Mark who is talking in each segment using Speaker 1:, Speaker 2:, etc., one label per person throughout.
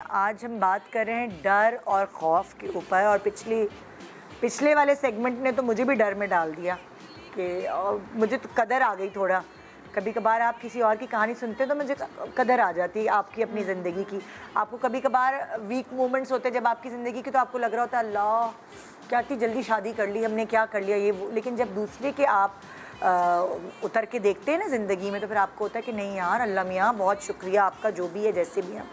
Speaker 1: आज हम बात कर रहे हैं डर और खौफ के ऊपर। और पिछले वाले सेगमेंट ने तो मुझे भी डर में डाल दिया कि मुझे तो कदर आ गई थोड़ा। कभी कभार आप किसी और की कहानी सुनते हैं तो मुझे कदर आ जाती है आपकी अपनी ज़िंदगी की। आपको कभी कभार वीक मोमेंट्स होते हैं जब आपकी ज़िंदगी की, तो आपको लग रहा होता है अल्लाह क्या इतनी जल्दी शादी कर ली हमने, क्या कर लिया ये वो। लेकिन जब दूसरे के आप उतर के देखते हैं ना ज़िंदगी में, तो फिर आपको होता है कि नहीं यार अल्लाह मियाँ बहुत शुक्रिया आपका, जो भी है जैसे भी हैं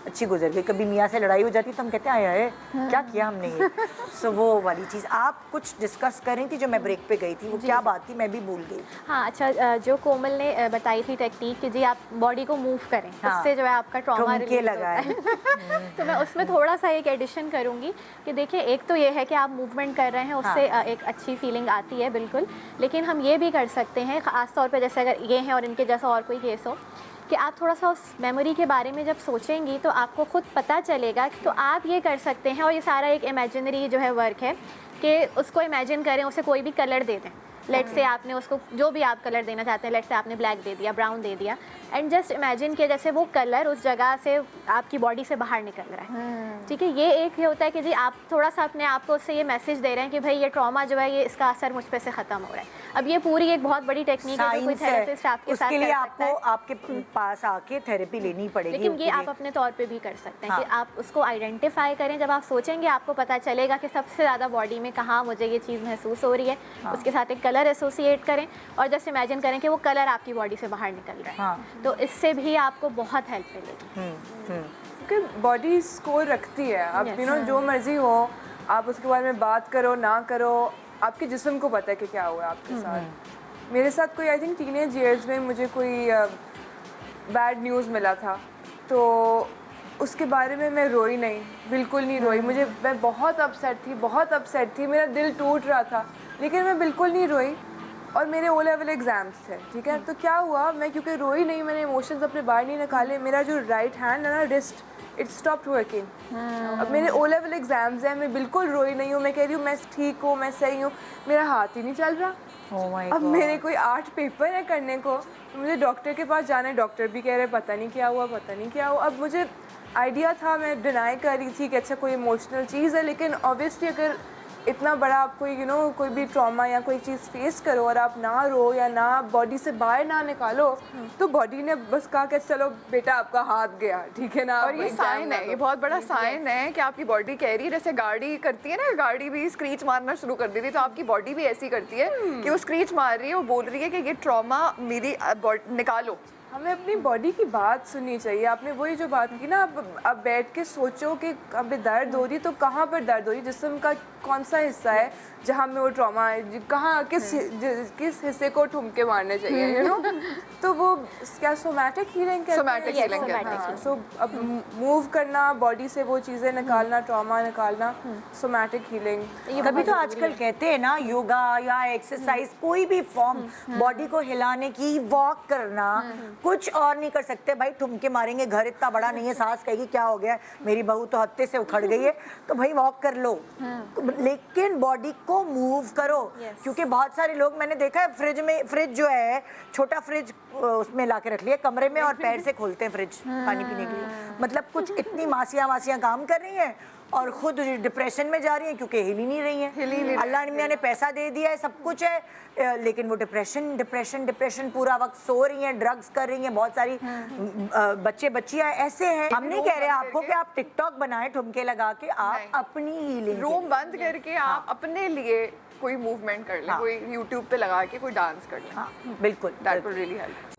Speaker 1: अच्छी गुजर गई। कभी मियाँ से लड़ाई हो जाती तो हम कहते हैं आया है क्या किया हमने ये। सो वो वाली चीज़ आप कुछ डिस्कस कर रही थी जो मैं ब्रेक पे गई थी, वो क्या बात थी मैं भी भूल गई।
Speaker 2: हाँ अच्छा, जो कोमल ने बताई थी टेक्निक कि जी आप बॉडी को मूव करें, हाँ, उससे जो है आपका ट्रॉमा रिलीज होता है। तो मैं उसमें थोड़ा सा एक एडिशन करूँगी कि देखिए एक तो ये है कि आप मूवमेंट कर रहे हैं, उससे एक अच्छी फीलिंग आती है बिल्कुल। लेकिन हम ये भी कर सकते हैं ख़ास तौर पर जैसे अगर ये हैं और इनके जैसा और कोई केस हो, कि आप थोड़ा सा उस मेमोरी के बारे में जब सोचेंगी तो आपको खुद पता चलेगा। तो आप ये कर सकते हैं, और ये सारा एक इमेजिनरी जो है वर्क है, कि उसको इमेजिन करें, उसे कोई भी कलर दे दें। लेट से आपने उसको जो भी आप कलर देना चाहते हैं, लेट से आपने ब्लैक दे दिया, ब्राउन दे दिया, एंड जस्ट इमेजिन कि जैसे वो कलर उस जगह से आपकी बॉडी से बाहर निकल रहा है। ठीक है, ये एक ये होता है कि जी आप थोड़ा सा अपने आप को उससे ये मैसेज दे रहे हैं कि भाई ये ट्रॉमा जो है ये इसका असर मुझ पे से ख़त्म हो रहा है। अब ये पूरी एक बहुत बड़ी टेक्निक है जो कोई थेरेपिस्ट आपके साथ
Speaker 1: उसके लिए
Speaker 2: कर सकता है।
Speaker 1: आपके पास आके थेरेपी लेनी पड़ेगी।
Speaker 2: लेकिन ये आप अपने तौर पे भी कर सकते हैं कि आप उसको आइडेंटिफाई करें। जब आप सोचेंगे आपको पता चलेगा कि सबसे ज़्यादा बॉडी में कहाँ मुझे ये चीज़ महसूस हो रही है। उसके साथ एक कलर एसोसिएट करें और जस्ट इमेजिन करें कि वो कलर आपकी बॉडी से बाहर निकल रहा है। तो इससे भी आपको बहुत हेल्प मिलेगी,
Speaker 3: क्योंकि बॉडी स्कोर रखती है। आप जो मर्जी हो, आप उसके बारे में बात करो ना करो, आपके जिस्म को पता है कि क्या हुआ है आपके साथ। मेरे साथ कोई आई थिंक टीनेज ईयर्स में मुझे कोई बैड न्यूज़ मिला था, तो उसके बारे में मैं रोई नहीं, बिल्कुल नहीं रोई। मैं बहुत अपसेट थी, मेरा दिल टूट रहा था, लेकिन मैं बिल्कुल नहीं रोई। और मेरे ओ लेवल एग्ज़ाम्स थे, ठीक है। तो क्या हुआ, मैं क्योंकि रोई नहीं, मैंने इमोशंस अपने बाहर नहीं निकाले, मेरा जो राइट हैंड है ना, रिस्ट, इट स्टॉप्ड वर्किंग। अब मेरे ओ लेवल एग्ज़ाम्स हैं, मैं बिल्कुल रोई नहीं हूँ, मैं कह रही हूँ मैं ठीक हूँ, मैं सही हूँ, मेरा हाथ ही नहीं चल रहा। अब मेरे कोई 8 पेपर है करने को, तो मुझे डॉक्टर के पास जाना है, डॉक्टर भी कह रहे पता नहीं क्या हुआ, पता नहीं क्या हुआ। अब मुझे आइडिया था, मैं डिनाई कर रही थी कि अच्छा कोई इमोशनल चीज़ है, लेकिन ऑब्वियसली अगर इतना बड़ा आप कोई कोई भी ट्रॉमा या कोई चीज़ फेस करो और आप ना रो या ना बॉडी से बाहर ना निकालो, तो बॉडी ने बस कहा कि चलो बेटा आपका हाथ गया, ठीक है ना।
Speaker 4: और ये साइन है, ये बहुत बड़ा साइन है कि आपकी बॉडी कह रही है, जैसे गाड़ी करती है ना, गाड़ी भी स्क्रीच मारना शुरू कर देती है, तो आपकी बॉडी भी ऐसी करती है कि वो स्क्रीच मार रही है, वो बोल रही है कि ये ट्रॉमा मेरी निकालो।
Speaker 3: हमें अपनी बॉडी की बात सुननी चाहिए। आपने वही जो बात की ना, अब बैठ के सोचो कि अब दर्द हो रही, तो कहाँ पर दर्द हो रही, जिस्म का कौन सा हिस्सा है जहाँ में वो ट्रॉमा है, कहाँ किस हिस्से को ठुमके मारने चाहिए, तो वो क्या सोमैटिक हीलिंग कहते हैं। सो अब मूव करना, बॉडी से वो चीज़ें निकालना, ट्रॉमा निकालना, सोमैटिक हीलिंग।
Speaker 1: तभी तो आजकल कहते हैं ना योगा या एक्सरसाइज, कोई भी फॉर्म बॉडी को हिलाने की, वॉक करना, कुछ और नहीं कर सकते भाई। ठुमके मारेंगे, घर इतना बड़ा नहीं है, सास कहेगी क्या हो गया मेरी बहू तो हत्ते से उखड़ गई है, तो भाई वॉक कर लो, लेकिन बॉडी को मूव करो। क्योंकि बहुत सारे लोग मैंने देखा है फ्रिज जो है, छोटा फ्रिज उसमें ला के रख लिया कमरे में और पैर से खोलते हैं फ्रिज पानी पीने के लिए। मतलब कुछ इतनी मासियां काम कर रही हैं और खुद डिप्रेशन में जा रही हैं क्योंकि हिल ही नहीं रही हैं। अल्लाह ने पैसा दे दिया है, सब कुछ है, लेकिन वो डिप्रेशन पूरा वक्त सो रही हैं, ड्रग्स कर रही हैं। बहुत सारी बच्चियां ऐसे हैं। हम नहीं कह रहे आपको कि आप टिकटॉक बनाएं ठुमके लगा के, आप अपनी हीलिंग,
Speaker 4: रूम बंद करके आप अपने लिए कोई मूवमेंट कर लें, कोई यूट्यूब पे लगा के कोई डांस कर लें।
Speaker 1: बिल्कुल,
Speaker 4: दैट विल रियली हेल्प।